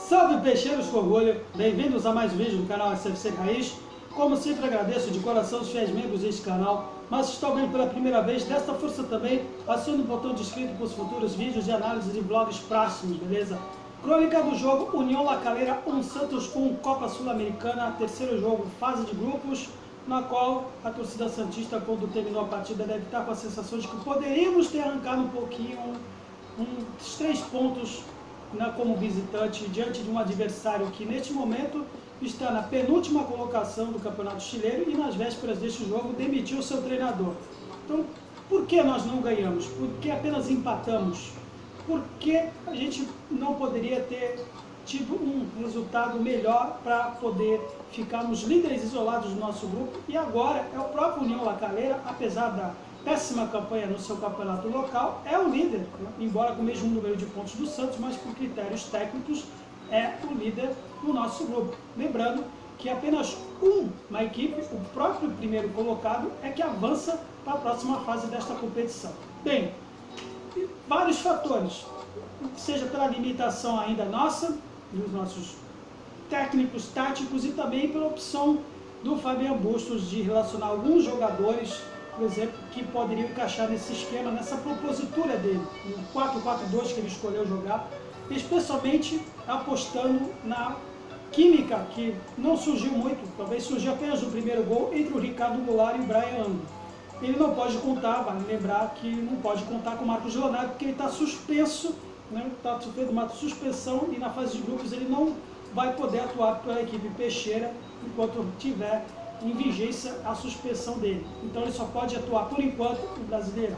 Salve peixeiros com orgulho, bem-vindos a mais um vídeo do canal SFC Raiz. Como sempre agradeço de coração os fiéis membros deste canal, mas se está vendo pela primeira vez, desta força também, acione o botão de inscrito para os futuros vídeos de análise de vlogs próximos, beleza? Crônica do jogo União La Calera 1 Santos 1 Copa Sul-Americana, terceiro jogo, fase de grupos, na qual a torcida santista, quando terminou a partida, deve estar com a sensação de que poderíamos ter arrancado um pouquinho, uns 3 pontos como visitante, diante de um adversário que neste momento está na penúltima colocação do Campeonato Chileno e nas vésperas deste jogo demitiu seu treinador. Então, por que nós não ganhamos? Por que apenas empatamos? Por que a gente não poderia ter tido um resultado melhor para poder ficarmos líderes isolados do nosso grupo? E agora é o próprio União La Calera, apesar da péssima campanha no seu campeonato local, é o líder, né? Embora com o mesmo número de pontos do Santos, mas por critérios técnicos é o líder do nosso grupo. Lembrando que apenas uma equipe, o próprio primeiro colocado, é que avança para a próxima fase desta competição. Bem, vários fatores, seja pela limitação ainda nossa, dos nossos técnicos, táticos, e também pela opção do Fabian Bustos de relacionar alguns jogadores, por exemplo, que poderiam encaixar nesse esquema, nessa propositura dele, no 4-4-2 que ele escolheu jogar, especialmente apostando na química, que não surgiu muito, talvez surgiu apenas no primeiro gol, entre o Ricardo Goulart e o Brian Ango. Ele não pode contar, vale lembrar que não pode contar com o Marcos Leonardo, porque ele está suspenso, né? Está sofrendo uma suspensão e na fase de grupos ele não vai poder atuar pela equipe peixeira enquanto tiver em vigência a suspensão dele. Então ele só pode atuar por enquanto no Brasileirão.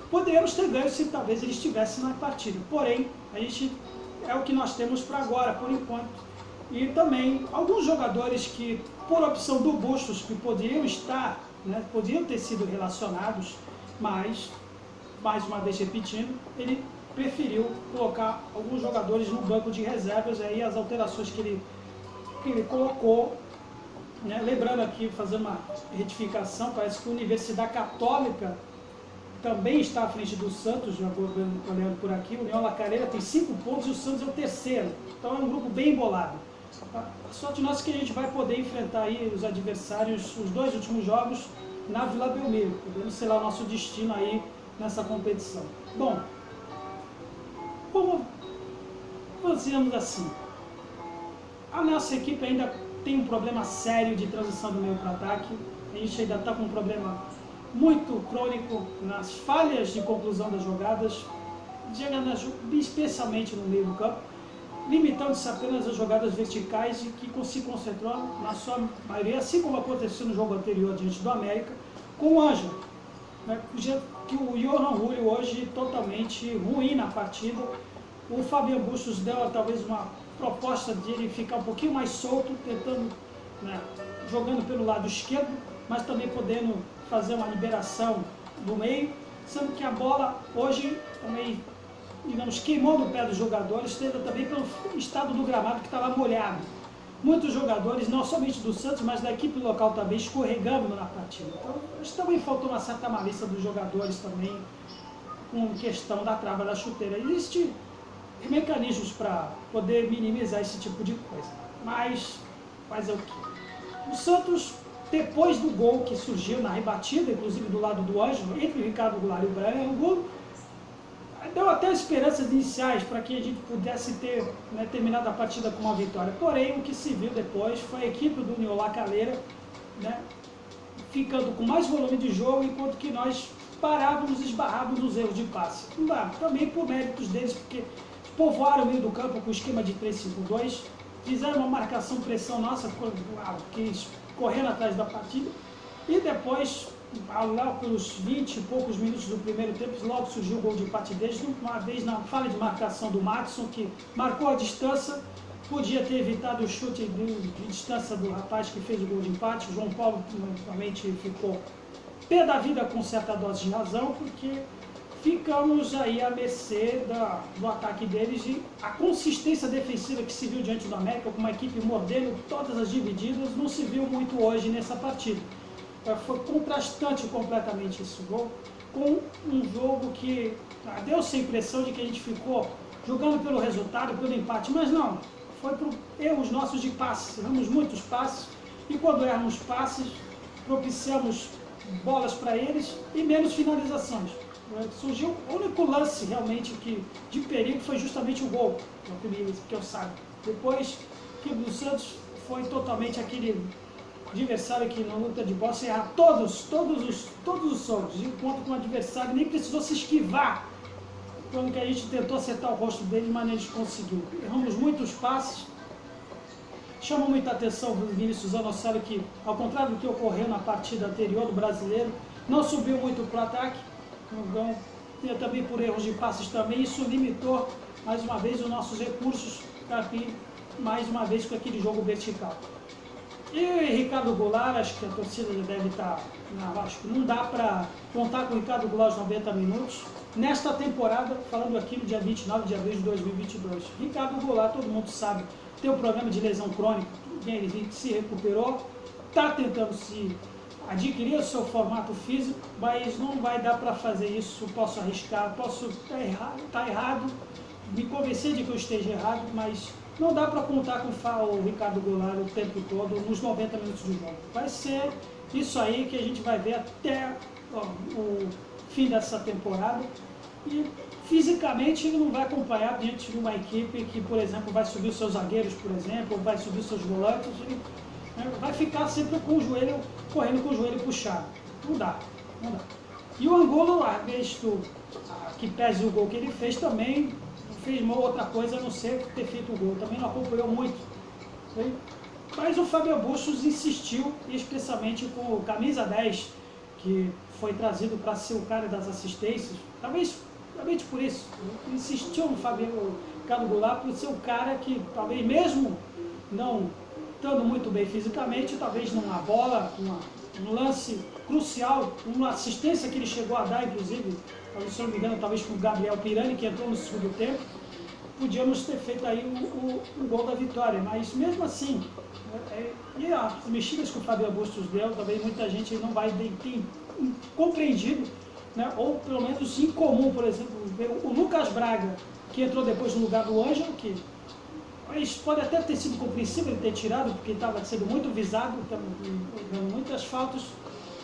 Poderíamos ter ganho se talvez ele estivesse na partida, porém a gente é o que nós temos para agora, por enquanto. E também alguns jogadores que, por opção do Bustos, que poderiam estar, né, poderiam ter sido relacionados, mas, mais uma vez repetindo, ele preferiu colocar alguns jogadores no banco de reservas, aí as alterações que ele colocou, né? Lembrando aqui, fazer uma retificação, parece que a Universidade Católica também está à frente do Santos, já olhando por aqui. O União La Calera tem 5 pontos e o Santos é o terceiro, então é um grupo bem embolado. A sorte nossa é que a gente vai poder enfrentar aí os adversários, os 2 últimos jogos, na Vila Belmiro, podendo ser lá o nosso destino aí nessa competição. Bom, como fazemos assim, a nossa equipe ainda tem um problema sério de transição do meio para ataque. A gente ainda está com um problema muito crônico nas falhas de conclusão das jogadas, especialmente no meio do campo, limitando-se apenas às jogadas verticais e que se concentram na sua maioria, assim como aconteceu no jogo anterior diante do América, com o Ângelo, né, que o Johan Julio hoje totalmente ruim na partida. O Fabian Bustos deu talvez uma proposta de ele ficar um pouquinho mais solto, tentando, né, jogando pelo lado esquerdo, mas também podendo fazer uma liberação do meio, sendo que a bola hoje também, digamos, queimou no pé dos jogadores, tendo também pelo estado do gramado que estava molhado. Muitos jogadores, não somente do Santos, mas da equipe local também, escorregando na partida. Então, acho que também faltou uma certa malícia dos jogadores também, com questão da trava da chuteira. Existem mecanismos para poder minimizar esse tipo de coisa, mas fazer o quê? O Santos, depois do gol que surgiu na rebatida, inclusive do lado do Ângelo, entre o Ricardo Goulart e o Brian Ango, deu até esperanças iniciais para que a gente pudesse ter, né, terminado a partida com uma vitória. Porém, o que se viu depois foi a equipe do União La Calera, né, ficando com mais volume de jogo, enquanto que nós parávamos, esbarrávamos nos erros de passe. Também por méritos deles, porque povoaram o meio do campo com o esquema de 3-5-2, fizeram uma marcação-pressão nossa, correndo atrás da partida, e depois, lá pelos 20 e poucos minutos do primeiro tempo, logo surgiu o gol de empate deles, uma vez na falha de marcação do Madison, que marcou a distância, podia ter evitado o chute de distância do rapaz que fez o gol de empate. O João Paulo realmente ficou pé da vida, com certa dose de razão, porque ficamos aí à mercê do ataque deles, e a consistência defensiva que se viu diante do América, com uma equipe mordendo todas as divididas, não se viu muito hoje nessa partida. Foi contrastante completamente esse gol, com um jogo que deu-se a impressão de que a gente ficou jogando pelo resultado, pelo empate, mas não. foi por erros nossos de passes. Erramos muitos passes e quando erramos passes, propiciamos bolas para eles e menos finalizações. Surgiu o único lance realmente de perigo foi justamente o gol, que eu saiba. Depois, a equipe do Santos foi totalmente aquele adversário que na luta de bola, você erra todos os solos, enquanto com o adversário nem precisou se esquivar. Quando que a gente tentou acertar o rosto dele, mas a gente conseguiu. Erramos muitos passes. Chama muita atenção o Vinícius Zanocelo que, ao contrário do que ocorreu na partida anterior do Brasileiro, não subiu muito para o ataque. Então, também por erros de passes também, isso limitou mais uma vez os nossos recursos para vir mais uma vez com aquele jogo vertical. E Ricardo Goulart, acho que a torcida já deve estar, acho que não dá para contar com o Ricardo Goulart os 90 minutos. Nesta temporada, falando aqui no dia 29 de abril de 2022, Ricardo Goulart, todo mundo sabe, tem um problema de lesão crônica, ele se recuperou, está tentando se adquirir o seu formato físico, mas não vai dar para fazer isso, posso arriscar, posso estar errado, me convencer de que eu esteja errado, mas não dá para contar com o Ricardo Goulart o tempo todo, nos 90 minutos de jogo. Vai ser isso aí que a gente vai ver até o fim dessa temporada. E fisicamente ele não vai acompanhar diante de uma equipe que, por exemplo, vai subir os seus zagueiros, por exemplo, ou vai subir os seus volantes, vai ficar sempre com o joelho, correndo com o joelho puxado. Não dá. E o Angulo, visto que pese o gol que ele fez, também fez uma outra coisa a não ser ter feito o gol. Também não acompanhou muito. Mas o Fábio Bustos insistiu, especialmente com o camisa 10, que foi trazido para ser o cara das assistências. Talvez por isso, insistiu no Ricardo Goulart por ser o cara que, talvez mesmo não estando muito bem fisicamente, talvez numa bola, um lance crucial, uma assistência que ele chegou a dar, inclusive, se não me engano, talvez com o Gabriel Pirani, que entrou no segundo tempo, podíamos ter feito aí o gol da vitória, mas mesmo assim, e as mexidas que o Fábio Bustos deu, talvez muita gente não vai ter compreendido, né? Ou pelo menos em comum, por exemplo, o Lucas Braga, que entrou depois no lugar do Ângelo, que mas pode até ter sido compreensível ele ter tirado, porque estava sendo muito visado, dando muitas faltas,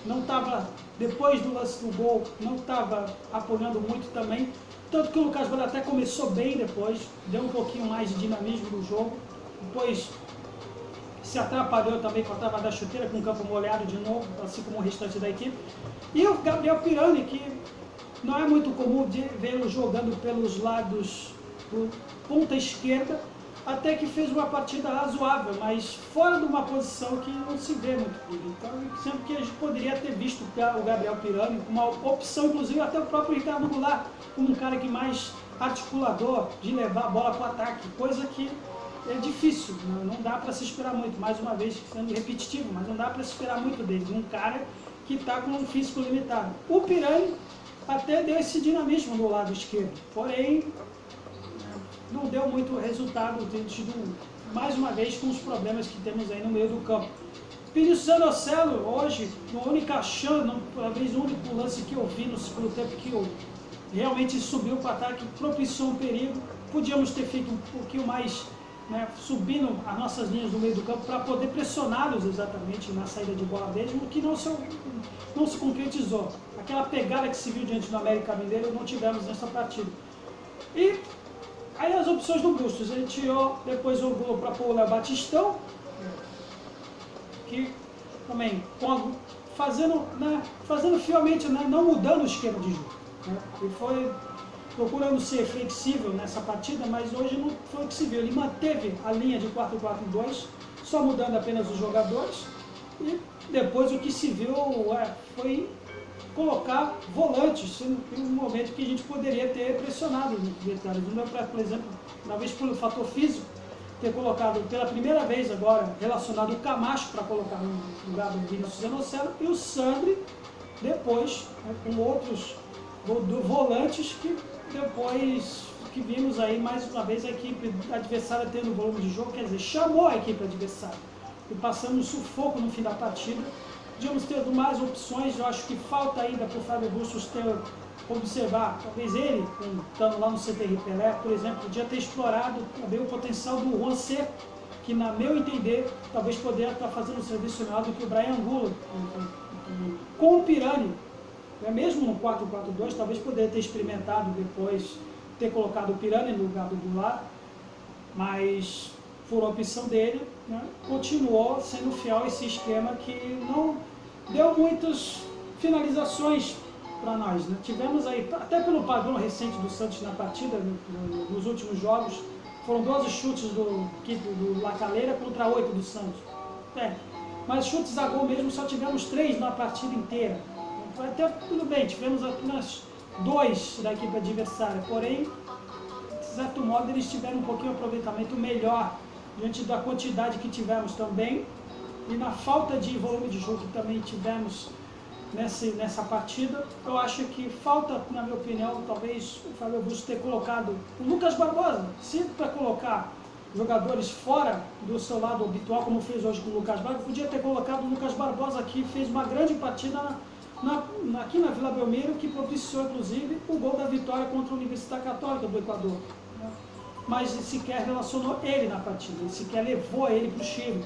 não estava, depois do lance do gol, não estava apoiando muito também, tanto que o Lucas Braga até começou bem depois, deu um pouquinho mais de dinamismo no jogo, depois se atrapalhou também com a trava da chuteira, com o campo molhado de novo, assim como o restante da equipe. E o Gabriel Pirani, que não é muito comum de vê-lo jogando pelos lados do ponta esquerda, até que fez uma partida razoável, mas fora de uma posição que não se vê muito bem. Então, sempre que a gente poderia ter visto o Gabriel Pirani como uma opção, inclusive até o próprio Ricardo Goulart, como um cara que mais articulador, de levar a bola para o ataque, coisa que é difícil, não dá para se esperar muito, mais uma vez sendo repetitivo, mas não dá para se esperar muito dele, um cara que está com um físico limitado. O Pirani até deu esse dinamismo no lado esquerdo, porém não deu muito resultado, tem tido mais uma vez com os problemas que temos aí no meio do campo. Vinícius Zanocelo, hoje, a única chance, talvez o único lance que eu vi no segundo tempo que eu realmente subiu para o ataque, propiciou um perigo, podíamos ter feito um pouquinho mais, né, subindo as nossas linhas no meio do campo para poder pressioná-los exatamente na saída de bola deles, o que não se concretizou. Aquela pegada que se viu diante do América Mineiro não tivemos nessa partida. E aí as opções do Bustos, ele tirou depois o gol para pôr o Léo Batistão, que também fazendo fielmente, né, não mudando o esquema de jogo. Né, ele foi procurando ser flexível nessa partida, mas hoje não foi o que se viu. Ele manteve a linha de 4-4-2, só mudando apenas os jogadores, e depois o que se viu foi colocar volantes, sendo que um momento que a gente poderia ter pressionado os adversários. Não deu para, por exemplo, talvez pelo fator físico, ter colocado pela primeira vez agora, relacionado o Camacho para colocar no lugar do Vinícius Zanocelo, e o Sandri depois, né, com outros volantes que depois que vimos aí mais uma vez a equipe adversária tendo volume de jogo, quer dizer, chamou a equipe adversária e passando um sufoco no fim da partida. Podíamos ter mais opções, eu acho que falta ainda para o Fábio Bustos ter observar, talvez ele, estando lá no CTR Pelé, por exemplo, podia ter explorado também o potencial do Juan Seco, que, na meu entender, talvez poderia estar fazendo um serviço melhor do que o Brian Angulo, com o Pirani. Mesmo no 4-4-2, talvez poderia ter experimentado depois, ter colocado o Pirani no lugar do Goulart, mas por opção dele, né, continuou sendo fiel a esse esquema que não deu muitas finalizações para nós, né? Tivemos aí, até pelo padrão recente do Santos na partida, nos últimos jogos, foram 12 chutes do Lacaleira contra 8 do Santos. Mas chutes a gol mesmo só tivemos 3 na partida inteira. Até tudo bem, tivemos apenas 2 da equipe adversária, porém, de certo modo, eles tiveram um pouquinho de aproveitamento melhor diante da quantidade que tivemos também e na falta de volume de jogo que também tivemos nessa partida. Eu acho que falta, na minha opinião, talvez o Fábio Augusto ter colocado o Lucas Barbosa, sempre para colocar jogadores fora do seu lado habitual, como fez hoje com o Lucas Barbosa. Podia ter colocado o Lucas Barbosa aqui, fez uma grande partida aqui na Vila Belmiro, que propiciou inclusive o gol da vitória contra a Universidade Católica do Equador, né? Mas sequer relacionou ele na partida, sequer levou ele para o Chile.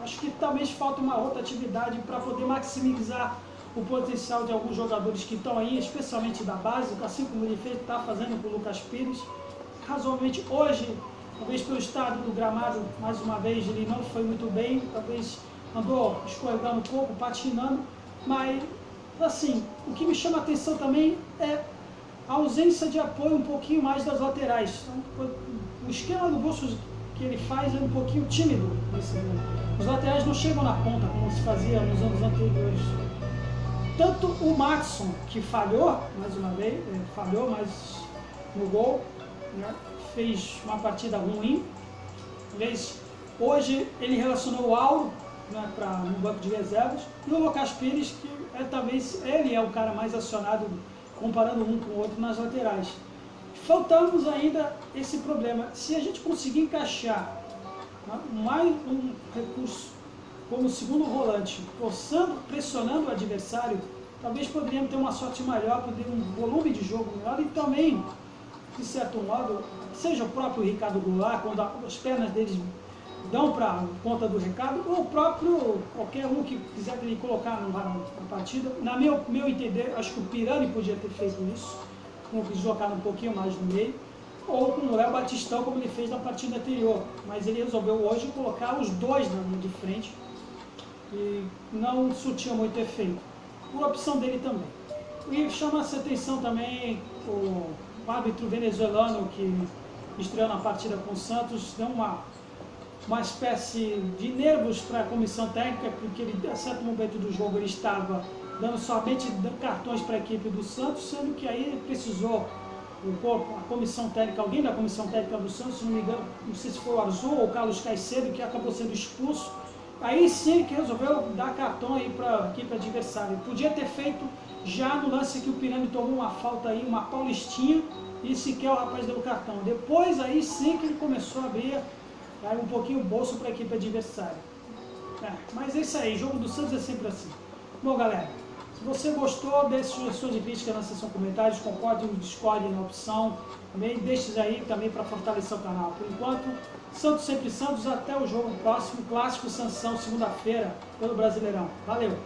Acho que talvez falta uma outra atividade para poder maximizar o potencial de alguns jogadores que estão aí, especialmente da base, assim como ele está fazendo com o Lucas Pires. Razoavelmente hoje, talvez pelo estado do gramado, mais uma vez, ele não foi muito bem, talvez andou escorregando um pouco, patinando, mas assim, o que me chama a atenção também é a ausência de apoio um pouquinho mais das laterais. Então, o esquema do Bustos que ele faz é um pouquinho tímido nesse momento. Os laterais não chegam na ponta como se fazia nos anos anteriores. Tanto o Maxson, que falhou, mais uma vez, falhou mais no gol, né? Fez uma partida ruim. Talvez hoje ele relacionou o Auro, né, no banco de reservas, e o Lucas Pires, que talvez ele é o cara mais acionado, comparando um com o outro nas laterais. Faltamos ainda esse problema. Se a gente conseguir encaixar, né, mais um recurso como segundo volante, pressionando o adversário, talvez poderíamos ter uma sorte maior, poder um volume de jogo melhor e também, de certo modo, seja o próprio Ricardo Goulart, quando as pernas deles dão para conta do recado, ou o próprio, qualquer um que quiser ele colocar na partida. Na meu entender, acho que o Pirani podia ter feito isso, com deslocar um pouquinho mais no meio, ou com o Léo Batistão, como ele fez na partida anterior, mas ele resolveu hoje colocar os dois na linha de frente e não surtiu muito efeito, por opção dele também. E chama-se atenção também o árbitro venezuelano que estreou na partida com o Santos, deu uma espécie de nervos para a comissão técnica, porque ele, a certo momento do jogo ele estava dando somente cartões para a equipe do Santos, sendo que aí precisou a comissão técnica, alguém da comissão técnica do Santos, se não me engano, não sei se foi o Arzu ou o Carlos Caicedo, que acabou sendo expulso. Aí sim que resolveu dar cartão aí para a equipe adversária. Podia ter feito já no lance que o Pirani tomou uma falta aí, uma paulistinha, e sequer o rapaz deu o cartão. Depois aí sim que ele começou a abrir um pouquinho o bolso para a equipe adversária. Mas é isso aí, jogo do Santos é sempre assim. Bom, galera, se você gostou, deixe sugestões e críticas na seção de comentários, concorde ou discorde na opção, também deixe aí também para fortalecer o canal. Por enquanto, Santos sempre Santos, até o jogo próximo, Clássico Sansão, segunda-feira, pelo Brasileirão. Valeu!